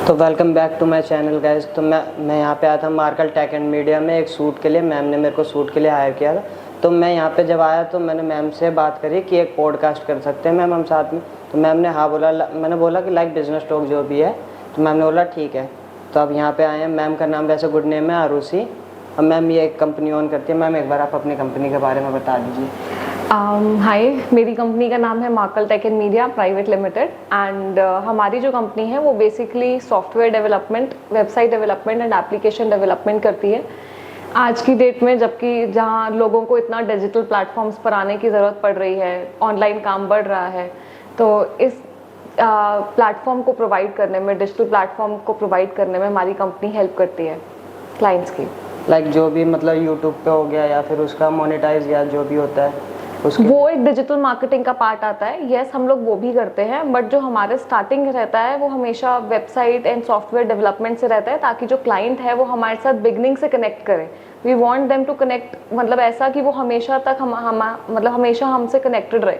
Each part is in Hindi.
तो welcome back to my channel guys. तो मैं यहाँ पे आया था मार्कल टेक एंड मीडिया में एक शूट के लिए। मैम ने मेरे को शूट के लिए हायर किया था। तो मैं यहाँ पे जब आया तो मैंने मैम से बात करी कि एक पॉडकास्ट कर सकते हैं मैम हम साथ में। तो मैम ने हाँ बोला। मैंने बोला कि लाइक बिजनेस टॉक जो भी है। तो मैम ने बोला ठीक है। तो अब यहाँ पे आए हैं। मैम का नाम वैसे गुड नेम है आरुषि। अब मैम ये एक कंपनी ओन करती है। मैम एक बार आप अपनी कंपनी के बारे में बता दीजिए। हाय, मेरी कंपनी का नाम है Markal tech and media private limited and हमारी जो कंपनी है वो basically software development, website development and application development करती है। आज की डेट में जबकि जहाँ लोगों को इतना डिजिटल प्लेटफॉर्म्स पर आने की ज़रूरत पड़ रही है, ऑनलाइन काम बढ़ रहा है, तो इस प्लेटफॉर्म को प्रोवाइड करने में, डिजिटल प्लेटफॉर्म को प्रोवाइड करने में हमारी कंपनी हेल्प करती है क्लाइंट्स की। लाइक जो भी मतलब यूट्यूब पे हो गया या फिर उसका मोनेटाइज या जो भी होता है वो एक डिजिटल मार्केटिंग का पार्ट आता है। यस, हम लोग वो भी करते हैं, बट जो हमारे स्टार्टिंग रहता है वो हमेशा वेबसाइट एंड सॉफ्टवेयर डेवलपमेंट से रहता है, ताकि जो क्लाइंट है वो हमारे साथ बिगनिंग से कनेक्ट करे। We want them to connect, मतलब ऐसा कि वो हमेशा तक मतलब हमेशा हमसे कनेक्टेड रहे।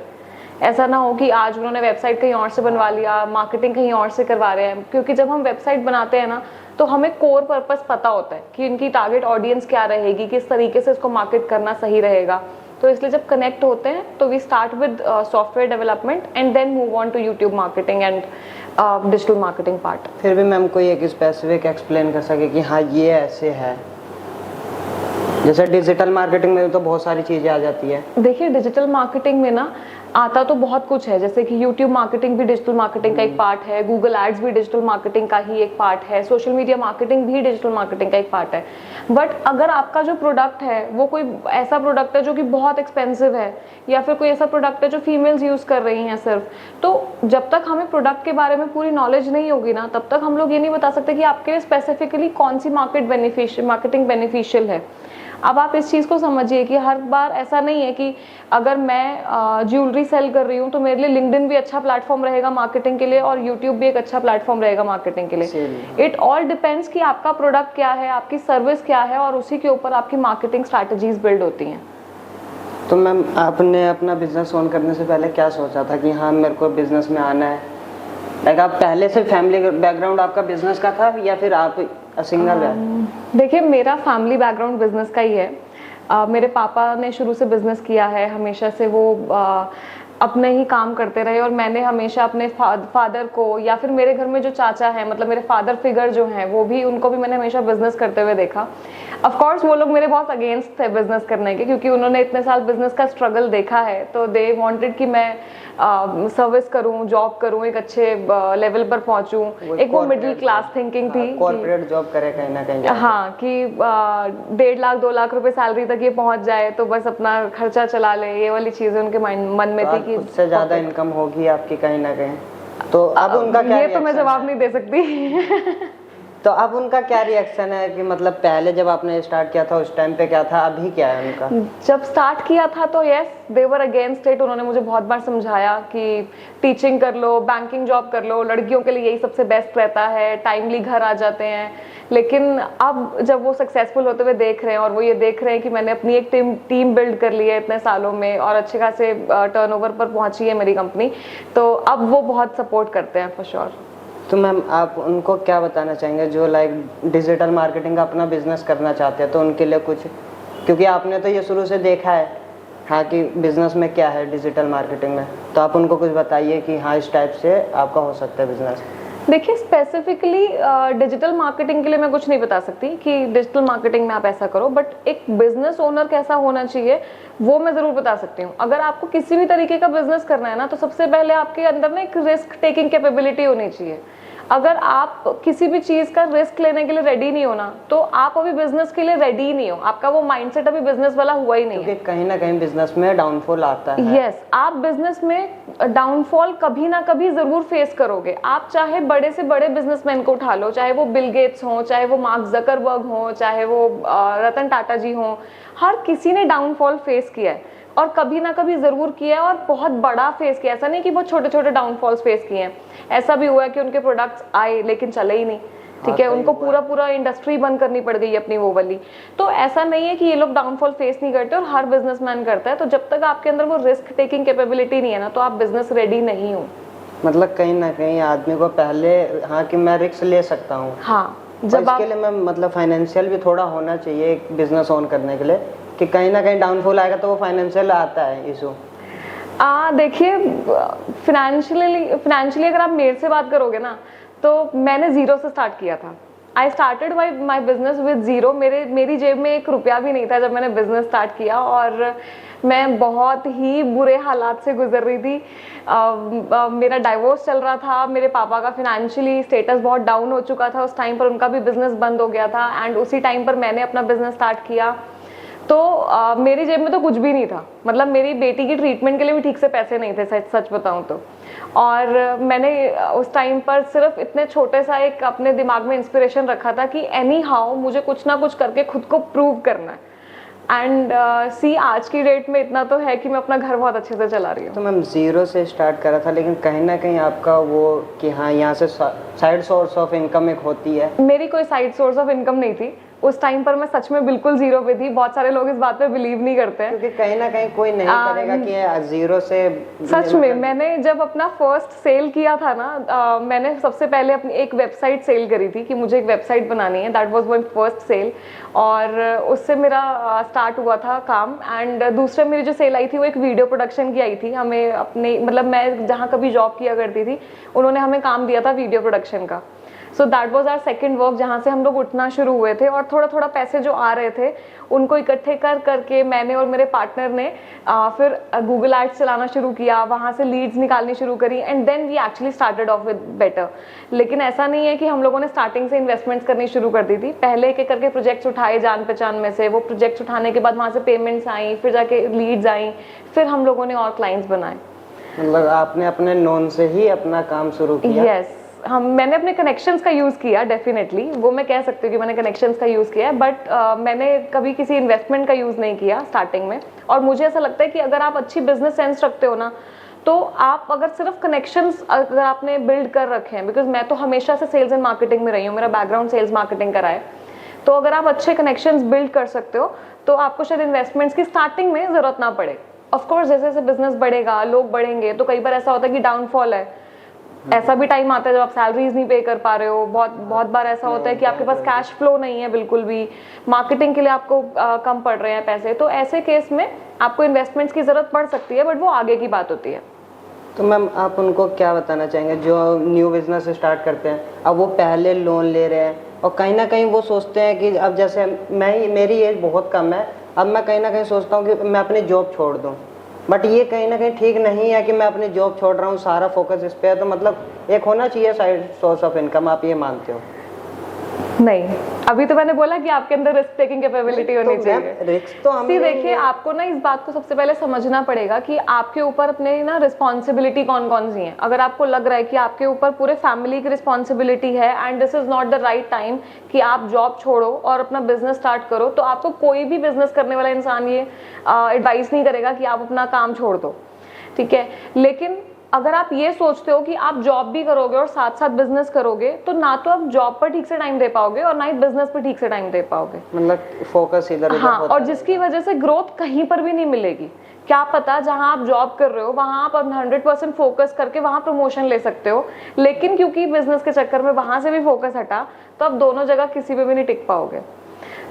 ऐसा ना हो कि आज उन्होंने वेबसाइट कहीं और से बनवा लिया, मार्केटिंग कहीं और से करवा रहे हैं। क्योंकि जब हम वेबसाइट बनाते हैं ना, तो हमें कोर पर्पस पता होता है कि इनकी टारगेट ऑडियंस क्या रहेगी, किस तरीके से इसको मार्केट करना सही रहेगा। तो इसलिए जब कनेक्ट होते हैं तो we start with software development and then move on to YouTube marketing and digital marketing part. फिर भी मैम कोई एक स्पेसिफिक एक्सप्लेन कर सके कि हाँ ये ऐसे है। जैसे डिजिटल मार्केटिंग में तो बहुत सारी चीज़ें आ जाती है। देखिए, डिजिटल मार्केटिंग में ना आता तो बहुत कुछ है, जैसे कि यूट्यूब मार्केटिंग भी डिजिटल मार्केटिंग का एक पार्ट है, गूगल एड्स भी डिजिटल मार्केटिंग का ही एक पार्ट है, सोशल मीडिया मार्केटिंग भी डिजिटल मार्केटिंग का एक पार्ट है। बट अगर आपका जो प्रोडक्ट है वो कोई ऐसा प्रोडक्ट है जो कि बहुत एक्सपेंसिव है, या फिर कोई ऐसा प्रोडक्ट है जो फीमेल्स यूज़ कर रही हैं सिर्फ, तो जब तक हमें प्रोडक्ट के बारे में पूरी नॉलेज नहीं होगी ना, तब तक हम लोग ये नहीं बता सकते कि आपके लिए स्पेसिफिकली कौन सी मार्केटिंग बेनिफिशियल है। अब आप इस चीज़ को समझिए कि हर बार ऐसा नहीं है कि अगर मैं ज्वेलरी सेल कर रही हूँ तो मेरे लिए लिंक्डइन भी अच्छा प्लेटफॉर्म रहेगा मार्केटिंग के लिए और यूट्यूब भी एक अच्छा प्लेटफॉर्म रहेगा मार्केटिंग के लिए। इट ऑल डिपेंड्स कि आपका प्रोडक्ट क्या है, आपकी सर्विस क्या है, और उसी के ऊपर आपकी मार्केटिंग स्ट्रैटेजीज बिल्ड होती हैं। तो मैम आपने अपना बिजनेस ऑन करने से पहले क्या सोचा था कि हाँ मेरे को बिजनेस में आना है? लाइक आप पहले से फैमिली बैकग्राउंड आपका बिजनेस का था या फिर आप सिंगल है? देखिए, मेरा फैमिली बैकग्राउंड बिजनेस का ही है। मेरे पापा ने शुरू से बिजनेस किया है, हमेशा से वो अपने ही काम करते रहे, और मैंने हमेशा अपने फादर को, या फिर मेरे घर में जो चाचा हैं, मतलब मेरे फादर फिगर जो हैं, वो भी, उनको भी मैंने हमेशा बिजनेस करते हुए देखा। ऑफ कोर्स वो लोग मेरे बहुत अगेंस्ट थे बिजनेस करने के, क्योंकि उन्होंने इतने साल बिजनेस का स्ट्रगल देखा है। तो दे वांटेड कि मैं सर्विस करूं, जॉब करूं, एक अच्छे लेवल पर पहुंचूं। एक वो मिडिल क्लास थिंकिंग थी, कॉर्पोरेट जॉब करे कहीं ना कहीं। हाँ, कि 1.5 लाख 2 लाख रुपए सैलरी तक ये पहुंच जाए तो बस अपना खर्चा चला ले, ये वाली चीजें उनके मन में थी कि उससे ज्यादा इनकम होगी आपकी कहीं ना कहीं। तो अब उनका क्या ये तो मैं जवाब नहीं दे सकती। तो अब उनका क्या रिएक्शन है कि मतलब पहले जब आपने स्टार्ट किया था उस टाइम पे क्या था, अभी क्या है उनका? जब स्टार्ट किया था तो yes, they were against it. उन्होंने मुझे बहुत बार समझाया कि टीचिंग कर लो, बैंकिंग जॉब कर लो, लड़कियों के लिए यही सबसे बेस्ट रहता है, टाइमली घर आ जाते हैं। लेकिन अब जब वो सक्सेसफुल होते हुए देख रहे हैं, और वो ये देख रहे हैं कि मैंने अपनी एक टीम बिल्ड कर ली है इतने सालों में, और अच्छे खासे टर्नओवर पर पहुंची है मेरी कंपनी, तो अब वो बहुत सपोर्ट करते हैं फॉर श्योर। तो मैम आप उनको क्या बताना चाहेंगे जो लाइक डिजिटल मार्केटिंग का अपना बिजनेस करना चाहते हैं? तो उनके लिए कुछ, क्योंकि आपने तो ये शुरू से देखा है हाँ कि बिजनेस में क्या है डिजिटल मार्केटिंग में, तो आप उनको कुछ बताइए कि हाँ इस टाइप से आपका हो सकता है बिजनेस। देखिए, स्पेसिफिकली डिजिटल मार्केटिंग के लिए मैं कुछ नहीं बता सकती कि डिजिटल मार्केटिंग में आप ऐसा करो, बट एक बिजनेस ओनर कैसा होना चाहिए वो मैं ज़रूर बता सकती हूँ। अगर आपको किसी भी तरीके का बिजनेस करना है ना, तो सबसे पहले आपके अंदर ना एक रिस्क टेकिंग कैपेबिलिटी होनी चाहिए। अगर आप किसी भी चीज़ का रिस्क लेने के लिए रेडी नहीं हो ना, तो आप अभी बिजनेस के लिए रेडी ही नहीं हो। आपका वो माइंडसेट अभी बिजनेस वाला हुआ ही नहीं है। कहीं ना कहीं बिजनेस में डाउनफॉल आता है। यस, आप बिजनेस में डाउनफॉल कभी ना कभी जरूर फेस करोगे। आप चाहे बड़े से बड़े बिजनेसमैन को उठा लो, चाहे वो बिल गेट्स हो, चाहे वो मार्क जकरबर्ग हो, चाहे वो रतन टाटा जी हो, हर किसी ने डाउनफॉल फेस किया है, और कभी ना कभी जरूर किया है, और बहुत बड़ा फेस किया। ऐसा नहीं कि बहुत छोटे छोटे डाउनफॉल्स फेस किए हैं। ऐसा भी हुआ है कि उनके प्रोडक्ट्स आए लेकिन चले ही नहीं, ठीक है, उनको पूरा इंडस्ट्री बंद करनी पड़ गई अपनी वो वाली। तो ऐसा नहीं है कि ये लोग डाउनफॉल फेस नहीं करते, और हर बिजनेसमैन करता है। तो जब तक आपके अंदर वो रिस्क टेकिंग कैपेबिलिटी नहीं है ना, तो आप बिजनेस रेडी नहीं हो। मतलब कहीं ना कहीं आदमी को पहले, हाँ, कि मैं रिस्क ले सकता हूँ। हाँ, जब इसके लिए मैं मतलब फाइनेंशियल भी थोड़ा होना चाहिए एक बिजनेस ऑन करने के लिए, कि कहीं ना कहीं डाउनफॉल आएगा तो वो फाइनेंशियल आता है इशू। देखिए, फिनेंशियली अगर आप मेरे से बात करोगे ना, तो मैंने जीरो से स्टार्ट किया था। I started my business with zero. मेरी जेब में 1 रुपया भी नहीं था जब मैंने बिजनेस स्टार्ट किया, और मैं बहुत ही बुरे हालात से गुजर रही थी। मेरा डाइवोर्स चल रहा था, मेरे पापा का फिनेंशियली स्टेटस बहुत डाउन हो चुका था उस टाइम पर, उनका भी बिजनेस बंद हो गया था, एंड उसी टाइम पर मैंने अपना बिजनेस स्टार्ट किया। तो मेरी जेब में तो कुछ भी नहीं था, मतलब मेरी बेटी की ट्रीटमेंट के लिए भी ठीक से पैसे नहीं थे, सच बताऊं तो। और मैंने उस टाइम पर सिर्फ इतने छोटे सा एक अपने दिमाग में इंस्पिरेशन रखा था कि एनी हाउ मुझे कुछ ना कुछ करके खुद को प्रूव करना है। एंड सी आज की डेट में इतना तो है कि मैं अपना घर बहुत अच्छे से चला रही हूँ। तो मैम जीरो से स्टार्ट करा था, लेकिन कहीं ना कहीं आपका वो कि हाँ यहाँ से साइड सोर्स ऑफ इनकम एक होती है। मेरी कोई साइड सोर्स ऑफ इनकम नहीं थी उस टाइम पर, मैं सच में बिल्कुल जीरो पे थी। बहुत सारे लोग इस बात पे बिलीव नहीं करते हैं, क्योंकि कहीं ना कहीं कोई नहीं करेगा कि जीरो से। सच में मैंने जब अपना फर्स्ट सेल किया था ना, मैंने सबसे पहले अपनी एक वेबसाइट सेल करी थी कि मुझे एक वेबसाइट बनानी है। That was my first sale, और उससे मेरा स्टार्ट हुआ था काम। एंड दूसरे मेरी जो सेल आई थी वो एक वीडियो प्रोडक्शन की आई थी। हमें अपने मतलब मैं जहाँ कभी जॉब किया करती थी, उन्होंने हमें काम दिया था वीडियो प्रोडक्शन का। So that was our second work, जहाँ से हम लोग उठना शुरू हुए थे, और थोड़ा थोड़ा पैसे जो आ रहे थे उनको इकट्ठे कर करके मैंने और मेरे पार्टनर ने फिर गूगल एड्स चलाना शुरू किया, वहाँ से लीड्स निकालनी शुरू करी, and then we actually started off with better. लेकिन ऐसा नहीं है कि हम लोगों ने स्टार्टिंग से इन्वेस्टमेंट्स करनी शुरू कर दी थी। पहले एक एक करके प्रोजेक्ट्स उठाए जान पहचान में से, वो प्रोजेक्ट्स उठाने के बाद वहाँ से पेमेंट्स आई, फिर जाके लीड्स आई, फिर हम लोगों ने और क्लाइंट्स बनाए। मतलब आपने अपने नॉन से ही अपना काम शुरू किया? यस, मैंने अपने कनेक्शंस का यूज़ किया, डेफिनेटली वो मैं कह सकती हूँ कि मैंने कनेक्शंस का यूज़ किया है, बट मैंने कभी किसी इन्वेस्टमेंट का यूज़ नहीं किया स्टार्टिंग में। और मुझे ऐसा लगता है कि अगर आप अच्छी बिजनेस सेंस रखते हो ना, तो आप अगर सिर्फ कनेक्शंस अगर आपने बिल्ड कर रखे हैं, बिकॉज मैं तो हमेशा से सेल्स एंड मार्केटिंग में रही हूँ, मेरा बैकग्राउंड सेल्स मार्केटिंग का रहा है, तो अगर आप अच्छे कनेक्शंस बिल्ड कर सकते हो तो आपको शायद इन्वेस्टमेंट्स की स्टार्टिंग में ज़रूरत ना पड़े। ऑफकोर्स जैसे जैसे बिजनेस बढ़ेगा, लोग बढ़ेंगे, तो कई बार ऐसा होता है कि डाउनफॉल है, ऐसा भी टाइम आता है जब आप सैलरीज नहीं पे कर पा रहे हो। बहुत बार ऐसा होता है कि आपके पास कैश फ्लो नहीं है बिल्कुल भी, मार्केटिंग के लिए आपको कम पड़ रहे हैं पैसे, तो ऐसे केस में आपको इन्वेस्टमेंट्स की जरूरत पड़ सकती है, बट वो आगे की बात होती है। तो मैम आप उनको क्या बताना चाहेंगे जो न्यू बिजनेस स्टार्ट करते हैं? अब वो पहले लोन ले रहे हैं और कहीं ना कहीं वो सोचते हैं कि अब जैसे मेरी एज बहुत कम है, अब मैं कहीं ना कहीं सोचता हूँ कि मैं अपनी जॉब छोड़ दूँ, बट ये कहीं ना कहीं ठीक नहीं है कि मैं अपनी जॉब छोड़ रहा हूँ, सारा फोकस इस पे है। तो मतलब एक होना चाहिए साइड सोर्स ऑफ इनकम, आप ये मानते हो? नहीं, अभी तो मैंने बोला कि आपके अंदर रिस्क टेकिंग कैपेबिलिटी होनी चाहिए। रिस्क तो हम देखिए, आपको ना इस बात को सबसे पहले समझना पड़ेगा कि आपके ऊपर अपने ना रिस्पॉन्सिबिलिटी कौन कौन सी है। अगर आपको लग रहा है कि आपके ऊपर पूरे फैमिली की रिस्पॉन्सिबिलिटी है and this is not the right time कि आप जॉब छोड़ो और अपना बिजनेस स्टार्ट करो, तो आपको कोई भी बिजनेस करने वाला इंसान ये एडवाइस नहीं करेगा कि आप अपना काम छोड़ दो, ठीक है। लेकिन अगर आप ये सोचते हो कि आप जॉब भी करोगे और साथ साथ बिजनेस करोगे, तो ना तो आप जॉब पर ठीक से टाइम दे पाओगे और ना ही बिजनेस पर ठीक से टाइम दे पाओगे, मतलब फोकस इधर उधर हाँ, और जिसकी वजह से ग्रोथ कहीं पर भी नहीं मिलेगी। क्या पता जहां आप जॉब कर रहे हो वहां आप 100% फोकस करके वहां प्रमोशन ले सकते हो, लेकिन क्योंकि बिजनेस के चक्कर में वहां से भी फोकस हटा, तो आप दोनों जगह किसी पे भी नहीं टिक पाओगे।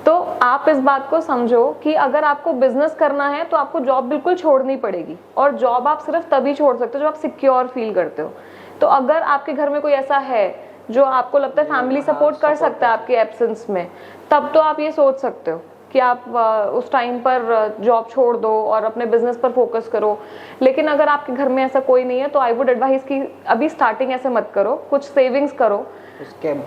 तो आप इस बात को समझो कि अगर आपको बिजनेस करना है तो आपको जॉब बिल्कुल छोड़नी पड़ेगी, और जॉब आप सिर्फ तभी छोड़ सकते हो जब आप सिक्योर फील करते हो। तो अगर आपके घर में कोई ऐसा है जो आपको लगता है फैमिली सपोर्ट कर सकता है आपके एब्सेंस में, तब तो आप ये सोच सकते हो कि आप उस टाइम पर जॉब छोड़ दो और अपने बिजनेस पर फोकस करो। लेकिन अगर आपके घर में ऐसा कोई नहीं है तो आई वुड एडवाइस कि अभी स्टार्टिंग ऐसे मत करो, कुछ सेविंग्स करो,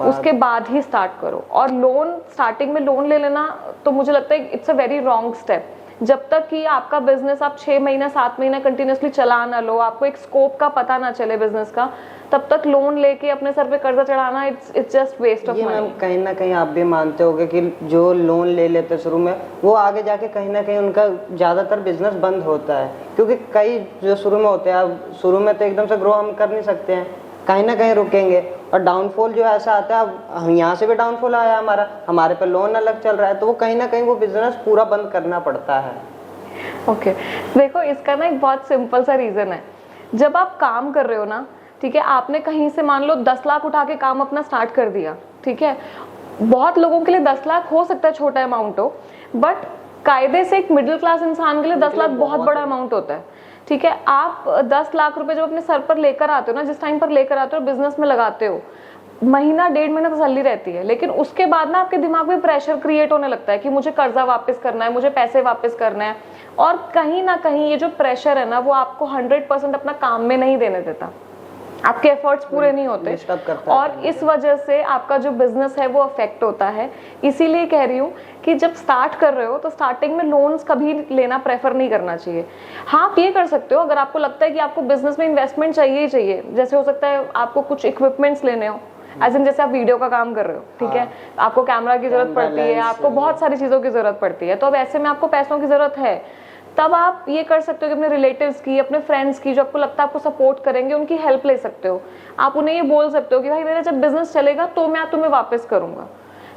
उसके बाद ही स्टार्ट करो। और लोन, स्टार्टिंग में लोन ले लेना तो मुझे लगता है it's a very wrong step. जब तक कि आपका बिजनेस आप 6 महीना 7 महीना कंटिन्यूसली चला ना लो, आपको एक स्कोप का पता ना चले बिजनेस का, तब तक लोन लेके अपने सर पे कर्जा चढ़ाना it's just waste of money. कहीं ना कहीं आप भी मानते होगे कि जो लोन ले लेते शुरू में, वो आगे जाके कहीं ना कहीं उनका ज़्यादातर बिजनेस बंद होता है, क्योंकि कई जो शुरू में होते हैं, अब शुरू में तो एकदम से ग्रो हम कर नहीं सकते हैं, कहीं ना कहीं रुकेंगे, और डाउनफॉल जो ऐसा आता है, अब यहाँ से भी डाउनफॉल आया हमारे पे लोन अलग चल रहा है, तो वो कहीं ना कहीं वो बिजनेस पूरा बंद करना पड़ता है। ओके, देखो इसका ना एक बहुत सिंपल सा रीज़न है। जब आप काम कर रहे हो ना, ठीक है, आपने कहीं से मान लो 10 लाख उठा के काम अपना स्टार्ट कर दिया, ठीक है, बहुत लोगों के लिए 10 लाख हो सकता है छोटा अमाउंट हो, बट कायदे से एक मिडिल क्लास इंसान के लिए 10 लाख बहुत बड़ा अमाउंट होता है, ठीक है। आप 10 लाख रुपए जब अपने सर पर लेकर आते हो ना, जिस टाइम पर लेकर आते हो, बिजनेस में लगाते हो, महीना 1.5 महीना तसल्ली रहती है, लेकिन उसके बाद ना आपके दिमाग में प्रेशर क्रिएट होने लगता है कि मुझे कर्जा वापस करना है, मुझे पैसे वापस करना है, और कहीं ना कहीं ये जो प्रेशर है ना, वो आपको 100% अपना काम में नहीं देने देता, आपके एफर्ट्स पूरे नहीं होते, और इस वजह से आपका जो बिजनेस है वो अफेक्ट होता है। इसीलिए कह रही हूँ कि जब स्टार्ट कर रहे हो तो स्टार्टिंग में लोन्स कभी लेना प्रेफर नहीं करना चाहिए। हाँ, आप ये कर सकते हो अगर आपको लगता है कि आपको बिजनेस में इन्वेस्टमेंट चाहिए ही चाहिए, जैसे हो सकता है आपको कुछ इक्विपमेंट्स लेने हो, एज इन जैसे आप वीडियो का काम कर रहे हो, ठीक है, आपको कैमरा की जरूरत पड़ती है, आपको बहुत सारी चीजों की जरूरत पड़ती है, तो अब ऐसे में आपको पैसों की जरूरत है, तब आप ये कर सकते हो कि अपने रिलेटिव्स की, अपने फ्रेंड्स की, जो आपको लगता है आपको सपोर्ट करेंगे, उनकी हेल्प ले सकते हो। आप उन्हें ये बोल सकते हो कि भाई मेरा जब बिजनेस चलेगा तो मैं तुम्हें वापस करूंगा,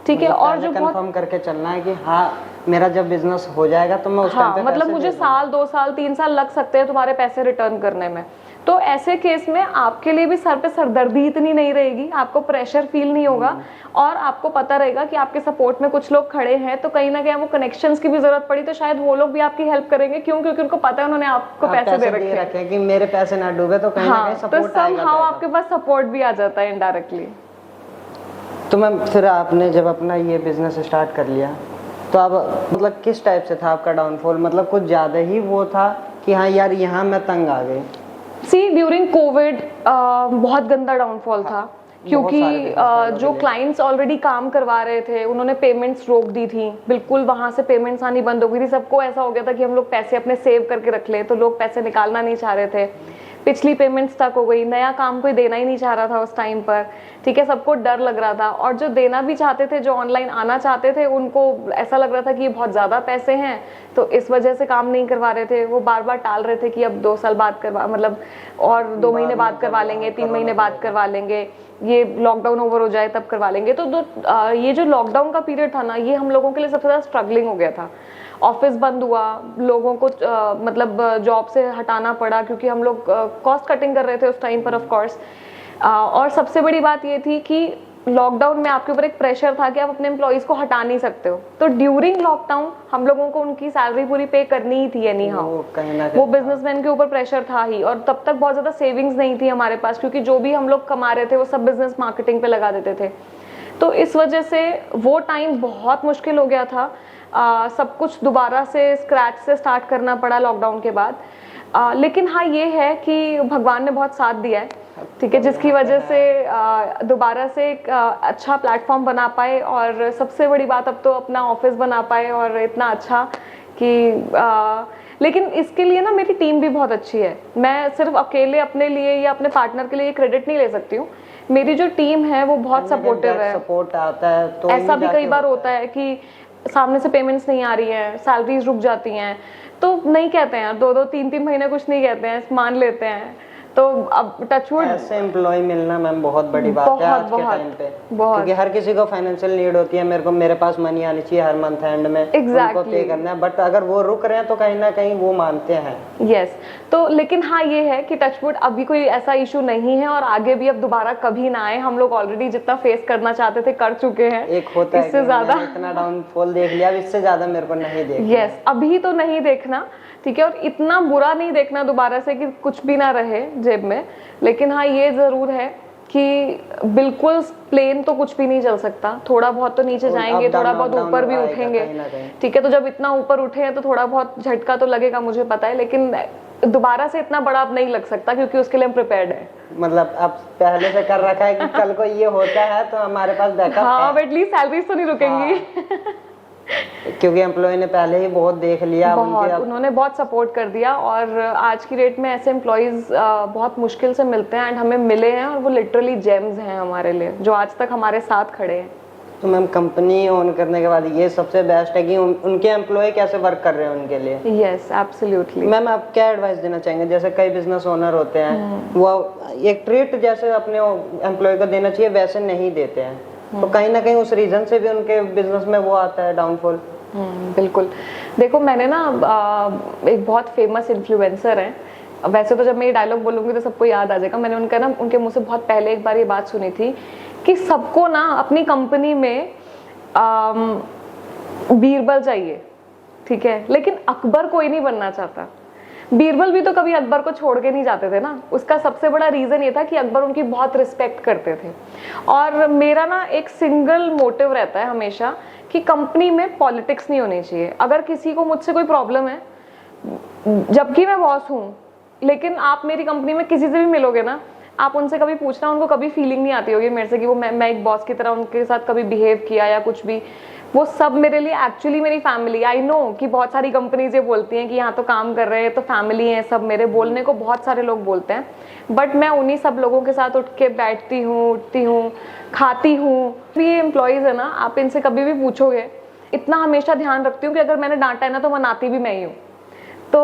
ठीक है। और जो कंफर्म करके चलना है कि हाँ मेरा जब बिजनेस हो जाएगा तो मैं उस टाइम पे मतलब मुझे साल 2 साल 3 साल लग सकते हैं तुम्हारे पैसे रिटर्न करने में, तो ऐसे केस में आपके लिए भी सर पे सरदर्दी इतनी नहीं रहेगी, आपको प्रेशर फील नहीं होगा, और आपको पता रहेगा कि आपके सपोर्ट में कुछ लोग खड़े हैं, तो कहीं ना कहीं वो कनेक्शंस की भी जरूरत पड़ी तो शायद वो लोग भी आपकी हेल्प करेंगे, क्यों? क्योंकि उनको पता है उन्होंने आपको पैसे दे रखे हैं कि मेरे पैसे ना डूबे, तो कहीं ना कहीं सपोर्ट आएगा, तो समहाउ आपके पास सपोर्ट भी आ जाता है इनडायरेक्टली। तो मैम फिर आपने जब अपना ये बिजनेस स्टार्ट कर लिया तो आप मतलब किस टाइप से था आपका डाउनफॉल, मतलब कुछ ज़्यादा ही वो था कि हाँ यार यहाँ मैं तंग आ गई? सी ड्यूरिंग कोविड बहुत गंदा डाउनफॉल था, क्योंकि जो क्लाइंट्स ऑलरेडी काम करवा रहे थे उन्होंने पेमेंट्स रोक दी थी, बिल्कुल वहाँ से पेमेंट्स आनी बंद हो गई थी। सबको ऐसा हो गया था कि हम लोग पैसे अपने सेव करके रख ले, तो लोग पैसे निकालना नहीं चाह रहे थे, पिछली पेमेंट्स तक हो गई, नया काम कोई देना ही नहीं चाह रहा था उस टाइम पर, ठीक है, सबको डर लग रहा था, और जो देना भी चाहते थे, जो ऑनलाइन आना चाहते थे, उनको ऐसा लग रहा था कि ये बहुत ज़्यादा पैसे हैं, तो इस वजह से काम नहीं करवा रहे थे। वो बार बार टाल रहे थे कि अब 2 साल बाद करवा, मतलब और 2 महीने बाद करवा लेंगे, 3 महीने बाद करवा लेंगे, ये लॉकडाउन ओवर हो जाए तब करवा लेंगे। तो ये जो लॉकडाउन का पीरियड था ना, ये हम लोगों के लिए सबसे ज़्यादा स्ट्रगलिंग हो गया था। ऑफिस बंद हुआ, लोगों को मतलब जॉब से हटाना पड़ा, क्योंकि हम लोग कॉस्ट कटिंग कर रहे थे उस टाइम पर ऑफ कोर्स। और सबसे बड़ी बात ये थी कि लॉकडाउन में आपके ऊपर एक प्रेशर था कि आप अपने एम्प्लॉइज को हटा नहीं सकते हो, तो ड्यूरिंग लॉकडाउन हम लोगों को उनकी सैलरी पूरी पे करनी ही थी एनी हाउ, वो बिजनेसमैन के ऊपर प्रेशर था ही, और तब तक बहुत ज़्यादा सेविंग्स नहीं थी हमारे पास, क्योंकि जो भी हम लोग कमा रहे थे वो सब बिजनेस मार्केटिंग पे लगा देते थे। तो इस वजह से वो टाइम बहुत मुश्किल हो गया था, सब कुछ दोबारा से स्क्रैच से स्टार्ट करना पड़ा लॉकडाउन के बाद। लेकिन हाँ, ये है कि भगवान ने बहुत साथ दिया है, ठीक है, जिसकी वजह से दोबारा से एक अच्छा प्लेटफॉर्म बना पाए, और सबसे बड़ी बात अब तो अपना ऑफिस बना पाए, और इतना अच्छा कि लेकिन इसके लिए ना मेरी टीम भी बहुत अच्छी है। मैं सिर्फ अकेले अपने लिए या अपने पार्टनर के लिए क्रेडिट नहीं ले सकती हूँ, मेरी जो टीम है वो बहुत सपोर्टिव है। सपोर्ट आता है तो ऐसा भी कई बार होता है कि सामने से पेमेंट्स नहीं आ रही हैं, सैलरीज रुक जाती हैं, तो नहीं कहते हैं, 2-2 3-3 महीने कुछ नहीं कहते हैं, मान लेते हैं। तो अब टचवुड ऐसे एम्प्लॉय मिलना मैम बहुत बड़ी बात है आज के टाइम पे, क्योंकि हर किसी को फाइनेंशियल नीड होती है, मेरे पास मनी आनी चाहिए हर मंथ एंड में, उनको पे करना है, बट अगर वो रुक रहे हैं तो कहीं ना कहीं वो मानते हैं। यस, तो लेकिन हाँ ये है कि टचवुड अभी कोई ऐसा इशू नहीं है, और आगे भी अब दोबारा कभी ना आए। हम लोग ऑलरेडी जितना फेस करना चाहते थे कर चुके हैं, एक होता इससे ज्यादा इतना डाउनफॉल देख लिया, इससे ज्यादा मेरे को नहीं देखना। यस, अभी तो नहीं देखना, ठीक है, और इतना बुरा नहीं देखना दोबारा से कि कुछ भी ना रहे जेब में। लेकिन हाँ ये जरूर है कि बिल्कुल प्लेन तो कुछ भी नहीं चल सकता, थोड़ा बहुत तो नीचे जाएंगे, थोड़ा बहुत ऊपर भी उठेंगे, ठीक है। तो जब इतना ऊपर उठे हैं तो थोड़ा बहुत झटका तो लगेगा, मुझे पता है, लेकिन दोबारा से इतना बड़ा अब नहीं लग सकता, क्योंकि उसके लिए हम प्रिपेयर्ड है। मतलब अब पहले से कर रखा है कि कल को ये होता है तो हमारे पास बैकअप है। हाँ, एटलीस्ट सैलरीज तो नहीं रुकेंगी। क्योंकि एम्प्लॉय ने पहले ही बहुत देख लिया, उन्होंने बहुत सपोर्ट कर दिया, और आज की डेट में ऐसे एम्प्लॉइज बहुत मुश्किल से मिलते हैं, एंड हमें मिले हैं, और वो लिटरली जेम्स हैं हमारे लिए, जो आज तक हमारे साथ खड़े हैं। तो मैम कंपनी ओन करने के बाद ये सबसे बेस्ट है कि उनके एम्प्लॉय कैसे वर्क कर रहे हैं उनके लिए। Yes, absolutely. मैम आप क्या एडवाइस देना चाहेंगे, जैसे कई बिजनेस ओनर होते हैं वो एक ट्रीट जैसे अपने एम्प्लॉय को देना चाहिए वैसे नहीं देते हैं, तो कहीं ना कहीं उस रीजन से भी उनके बिजनेस में वो आता है डाउनफॉल। बिल्कुल। देखो, मैंने ना एक बहुत फेमस इन्फ्लुएंसर है, वैसे तो जब मैं ये डायलॉग बोलूंगी तो सबको याद आ जाएगा, मैंने उनका ना उनके मुंह से बहुत पहले एक बार ये बात सुनी थी कि सबको ना अपनी कंपनी में बीरबल चाहिए, ठीक है, लेकिन अकबर कोई नहीं बनना चाहता। बीरबल भी तो कभी अकबर को छोड़ के नहीं जाते थे ना। उसका सबसे बड़ा रीजन ये था कि अकबर उनकी बहुत रिस्पेक्ट करते थे। और मेरा ना एक सिंगल मोटिव रहता है हमेशा कि कंपनी में पॉलिटिक्स नहीं होनी चाहिए। अगर किसी को मुझसे कोई प्रॉब्लम है, जबकि मैं बॉस हूँ, लेकिन आप मेरी कंपनी में किसी से भी मिलोगे ना, आप उनसे कभी पूछना, उनको कभी फीलिंग नहीं आती होगी मेरे से कि वो मैं एक बॉस की तरह उनके साथ कभी बिहेव किया या कुछ भी। वो सब मेरे लिए एक्चुअली मेरी फैमिली। आई नो कि बहुत सारी कंपनीज ये बोलती हैं कि यहाँ तो काम कर रहे हैं तो फैमिली है सब, मेरे बोलने को बहुत सारे लोग बोलते हैं, बट मैं उन्हीं सब लोगों के साथ उठ के बैठती हूँ, उठती हूँ, खाती हूँ। ये एम्प्लॉयज़ है ना, आप इनसे कभी भी पूछोगे, इतना हमेशा ध्यान रखती हूँ कि अगर मैंने डांटा है ना तो मनाती भी मैं ही हूँ। तो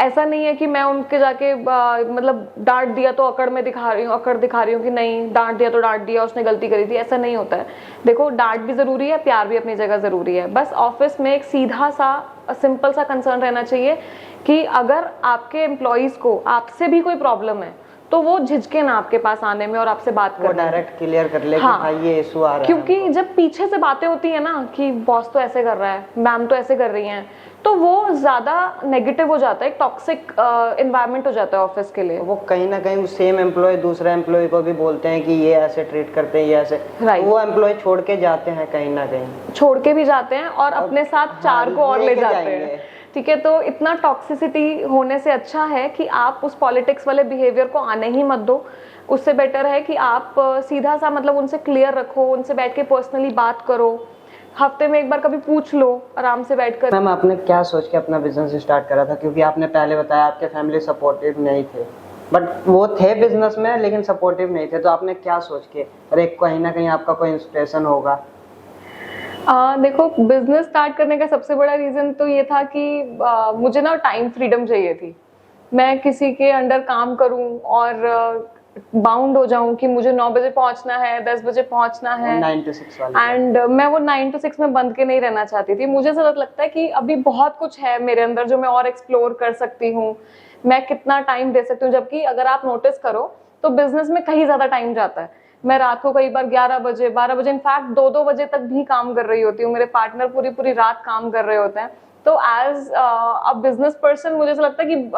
ऐसा नहीं है कि मैं उनके जाके मतलब डांट दिया तो अकड़ में दिखा रही हूँ, अकड़ दिखा रही हूँ कि नहीं डांट दिया तो डांट दिया, उसने गलती करी थी, ऐसा नहीं होता है। देखो, डांट भी ज़रूरी है, प्यार भी अपनी जगह ज़रूरी है। बस ऑफिस में एक सीधा सा सिंपल सा कंसर्न रहना चाहिए कि अगर आपके एम्प्लॉयज़ को आपसे भी कोई प्रॉब्लम है तो वो झिझके ना आपके पास आने में और आपसे बात करने में, डायरेक्ट क्लियर कर ले कि हाँ, भाई ये इशू आ रहा है। क्योंकि जब पीछे से बातें होती है ना कि बॉस तो ऐसे कर रहा है, मैम तो ऐसे कर रही हैं, तो वो ज्यादा नेगेटिव हो जाता है, एक टॉक्सिक एनवायरनमेंट हो जाता है ऑफिस के लिए। वो कहीं ना कहीं सेम एम्प्लॉय दूसरे एम्प्लॉय को भी बोलते हैं कि ये ऐसे ट्रीट करते हैं, ये ऐसे, Right. वो एम्प्लॉय छोड़ के जाते हैं, कहीं ना कहीं छोड़ के भी जाते हैं और अपने साथ चार को और ले जाते हैं। ठीक है, तो इतना टॉक्सिसिटी होने से अच्छा है कि आप उस पॉलिटिक्स वाले बिहेवियर को आने ही मत दो। उससे बेटर है कि आप सीधा सा मतलब उनसे क्लियर रखो, उनसे बैठ के पर्सनली बात करो, हफ्ते में एक बार कभी पूछ लो आराम से बैठकर। मैम, आपने क्या सोच के अपना बिजनेस स्टार्ट करा था? क्योंकि आपने पहले बताया आपके फैमिली सपोर्टिव नहीं थे, बट वो थे बिजनेस में लेकिन सपोर्टिव नहीं थे, तो आपने क्या सोच के, और एक कहीं ना कहीं आपका कोई इंस्पिरेशन होगा? देखो, बिजनेस स्टार्ट करने का सबसे बड़ा रीजन तो ये था कि मुझे ना टाइम फ्रीडम चाहिए थी। मैं किसी के अंडर काम करूं और बाउंड हो जाऊं कि मुझे 9 बजे पहुंचना है, 10 बजे पहुंचना है, 9 to 6 वाली। एंड मैं वो 9 to 6 में बंद के नहीं रहना चाहती थी। मुझे ऐसा लगता है कि अभी बहुत कुछ है मेरे अंदर जो मैं और एक्सप्लोर कर सकती हूँ, मैं कितना टाइम दे सकती हूँ। जबकि अगर आप नोटिस करो तो बिजनेस में कहीं ज्यादा टाइम जाता है। मैं रात को कई बार 11 बजे, 12 बजे, इनफैक्ट 2-2 बजे तक भी काम कर रही होती हूँ। मेरे पार्टनर पूरी पूरी रात काम कर रहे होते हैं। तो एज अ बिजनेस पर्सन मुझे ऐसा लगता है कि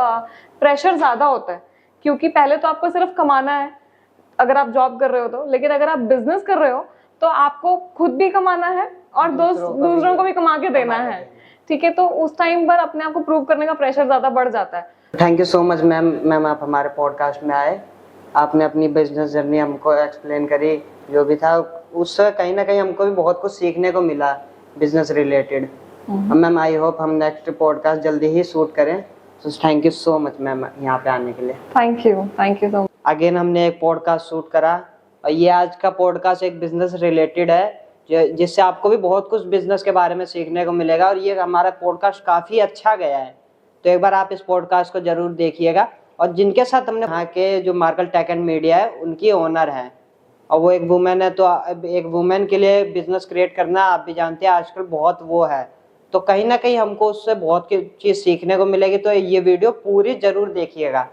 प्रेशर ज्यादा होता है, क्योंकि पहले तो आपको सिर्फ कमाना है अगर आप जॉब कर रहे हो तो, लेकिन अगर आप बिजनेस कर रहे हो तो आपको खुद भी कमाना है और दूसरों को भी कमा के देना है। ठीक है, तो उस टाइम पर अपने आप को प्रूव करने का प्रेशर ज्यादा बढ़ जाता है। Thank you so much ma'am, आप हमारे पॉडकास्ट में आए, आपने अपनी बिजनेस जर्नी हमको एक्सप्लेन करी, जो भी था उससे कहीं ना कहीं हमको भी बहुत कुछ सीखने को मिला business related. Ma'am, I hope हम नेक्स्ट पॉडकास्ट जल्दी ही शूट करें। तो thank you so much ma'am यहाँ पे आने के लिए। Thank you so much. Again हमने एक पॉडकास्ट शूट करा और ये आज का पॉडकास्ट एक बिजनेस रिलेटेड है, जिससे आपको भी बहुत कुछ बिजनेस के बारे में सीखने को मिलेगा, और ये हमारा पॉडकास्ट काफ़ी अच्छा गया है। तो एक बार आप इस पॉडकास्ट को जरूर देखिएगा। और जिनके साथ हमने, यहाँ के जो मार्कल टेक एंड मीडिया है उनकी ओनर है, और वो एक वुमेन है। तो एक वुमेन के लिए बिजनेस क्रिएट करना, आप भी जानते हैं आजकल बहुत वो है, तो कहीं ना कहीं हमको उससे बहुत चीज़ सीखने को मिलेगी। तो ये वीडियो पूरी जरूर देखिएगा।